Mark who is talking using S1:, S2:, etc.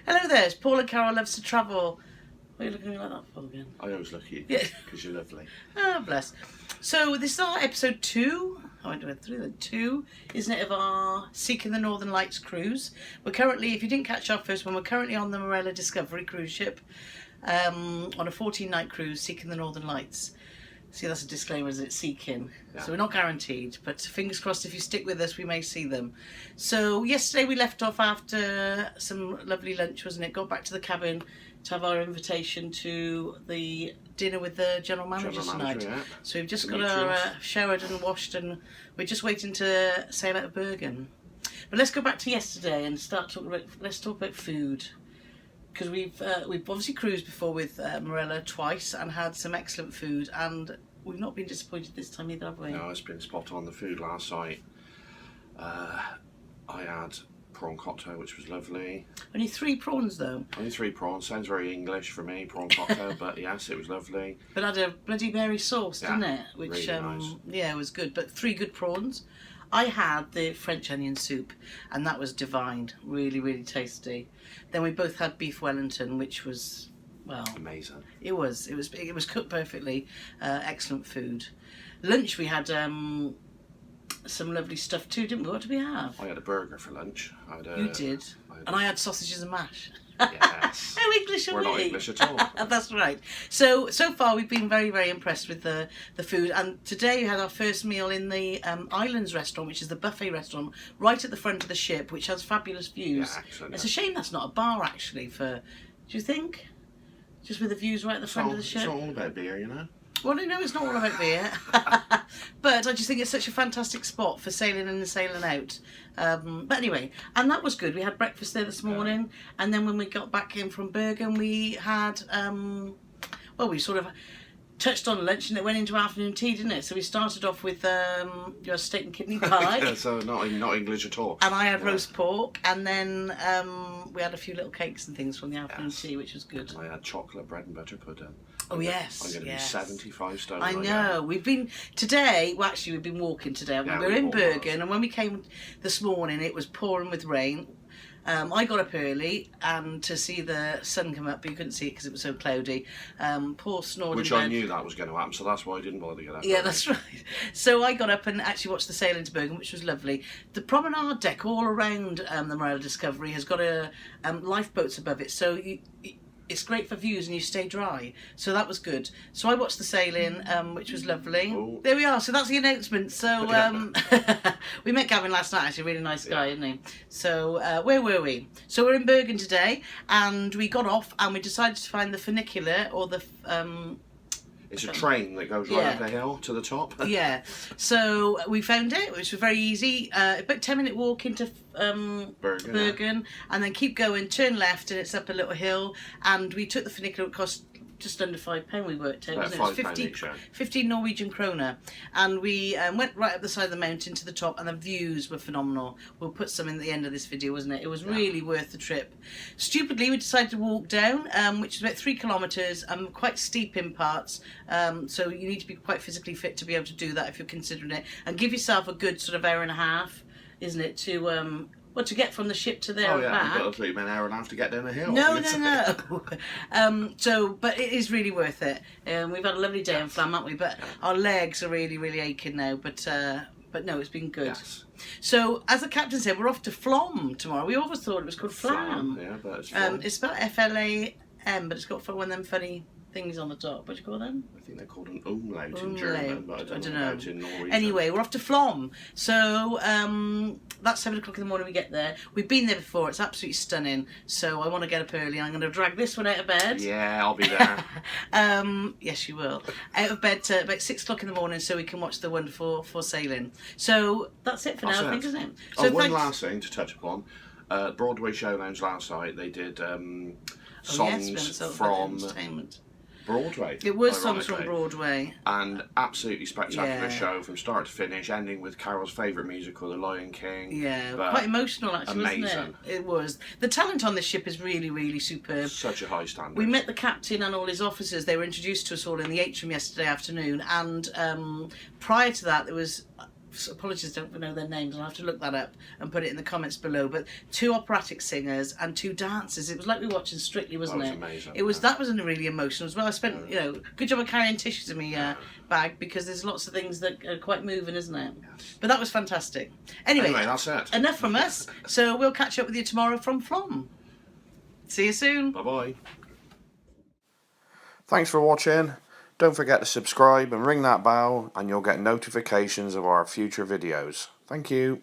S1: Hello there, it's Paul and Carole Loves to Travel. What are you looking at me like that for again?
S2: I always look at you because you're lovely.
S1: Ah, bless. So this is our episode 2. I went to 3 then. 2, isn't it, of our Seeking the Northern Lights cruise. We're currently, if you didn't catch our first one, we're currently on the Marella Discovery Cruise Ship on a 14-night cruise, Seeking the Northern Lights. See, that's a disclaimer, is it? Seeking. Yeah. So we're not guaranteed, but fingers crossed if you stick with us, we may see them. So yesterday we left off after some lovely lunch, wasn't it? Got back to the cabin to have our invitation to the dinner with the general manager tonight. Yeah. So we've just got our showered and washed, and we're just waiting to sail out of Bergen. But let's go back to yesterday and start talking about. Let's talk about food. Because we've obviously cruised before with Marella twice and had some excellent food, and we've not been disappointed this time either, have we?
S2: No, it's been spot on. The food last night, I had prawn cocktail, which was lovely.
S1: Only 3 prawns though.
S2: Only 3 prawns. Sounds very English for me, prawn cocktail, but yes, it was lovely.
S1: But it had a bloody berry sauce, didn't it?
S2: Which really nice.
S1: Yeah, it was good. But 3 good prawns. I had the French onion soup, and that was divine. Really, really tasty. Then we both had beef Wellington, which was, well,
S2: amazing. It
S1: was cooked perfectly. Excellent food. Lunch we had some lovely stuff too, didn't we? What did we have?
S2: I had a burger for lunch.
S1: You did, and I had sausages and mash.
S2: Yes.
S1: How English are we?
S2: We're not English at all.
S1: That's right. So far we've been very, very impressed with the food, and today we had our first meal in the Islands restaurant, which is the buffet restaurant right at the front of the ship, which has fabulous views.
S2: Yeah, excellent.
S1: It's a shame that's not a bar actually. Do you think? Just with the views right at the front of the ship.
S2: It's not all about beer, you know.
S1: Well, I know it's not all about beer, but I just think it's such a fantastic spot for sailing in and sailing out. But anyway, and that was good. We had breakfast there this morning, and then when we got back in from Bergen, we had, we sort of touched on lunch, and it went into afternoon tea, didn't it? So we started off with your steak and kidney pie.
S2: Yeah, so not English at all.
S1: And I had roast pork, and then we had a few little cakes and things from the afternoon tea, which was good.
S2: I had chocolate bread and butter pudding.
S1: Oh yes,
S2: I'm going to be 75 stone.
S1: I know. We've been walking today.
S2: Yeah,
S1: we were in Bergen, and when we came this morning, it was pouring with rain. I got up early and to see the sun come up, but you couldn't see it because it was so cloudy. Paul snored
S2: Which
S1: in bed.
S2: I knew that was going to happen, so that's why I didn't bother to get up.
S1: Yeah, that's right. So I got up and actually watched the sail into Bergen, which was lovely. The promenade deck all around the Marella Discovery has got a lifeboats above it, so it's great for views and you stay dry. So that was good. So I watched the sailing, which was lovely.
S2: Oh.
S1: There we are. So that's the announcement. So we met Gavin last night, actually. A really nice guy, isn't he? So where were we? So we're in Bergen today, and we got off and we decided to find the funicular, or the...
S2: It's a train that goes right up the hill to the top. Yeah.
S1: So we found it, which was very easy. About 10-minute walk into Bergen, and then keep going, turn left, and it's up a little hill. And we took the funicular. It cost just under £5 we worked out, wasn't it? It was 15 Norwegian kroner. And we went right up the side of the mountain to the top, and the views were phenomenal. We'll put some in the end of this video, wasn't it? It was really worth the trip. Stupidly, we decided to walk down, which is about 3 kilometres, quite steep in parts. So you need to be quite physically fit to be able to do that if you're considering it. And give yourself a good sort of hour and a half, isn't it, to get from the ship to there and back.
S2: But it'll take me an hour and a half to get down the hill.
S1: No. But it is really worth it. We've had a lovely day in Flam, haven't we? But our legs are really, really aching now. But no, it's been good.
S2: Yes.
S1: So, as the captain said, we're off to Flom tomorrow. We always thought it was called Flam.
S2: Yeah, but it's Flom.
S1: It's spelled F-L-A-M, but it's got one of them funny things on the top. What do you call them?
S2: I think they're called an umlaut in German, but I don't know in Norwegian.
S1: Anyway, we're off to Flom. So that's 7 o'clock in the morning we get there. We've been there before. It's absolutely stunning. So I want to get up early. I'm going to drag this one out of bed.
S2: Yeah, I'll be there.
S1: Yes, you will. Out of bed about 6 o'clock in the morning so we can watch the wonderful sailing. So that's it for now, I think, isn't it? So
S2: one last thing to touch upon. Broadway Show Lounge last night, they did songs from Broadway.
S1: It was songs from Broadway.
S2: And absolutely spectacular show from start to finish, ending with Carole's favourite musical, The Lion King.
S1: Yeah, quite emotional actually,
S2: amazing.
S1: Wasn't it? It was. The talent on this ship is really, really superb.
S2: Such a high standard.
S1: We met the captain and all his officers. They were introduced to us all in the atrium yesterday afternoon, and prior to that there was apologies, don't know their names. I'll have to look that up and put it in the comments below. But 2 operatic singers and 2 dancers. It was like we were watching Strictly, wasn't it?
S2: That was amazing.
S1: That was really emotional as well. I spent, good job of carrying tissues in my bag, because there's lots of things that are quite moving, isn't it? Yes. But that was fantastic. Anyway,
S2: that's it.
S1: Enough from us. So we'll catch up with you tomorrow from Flom. See you soon.
S2: Bye-bye. Thanks for watching. Don't forget to subscribe and ring that bell, and you'll get notifications of our future videos. Thank you.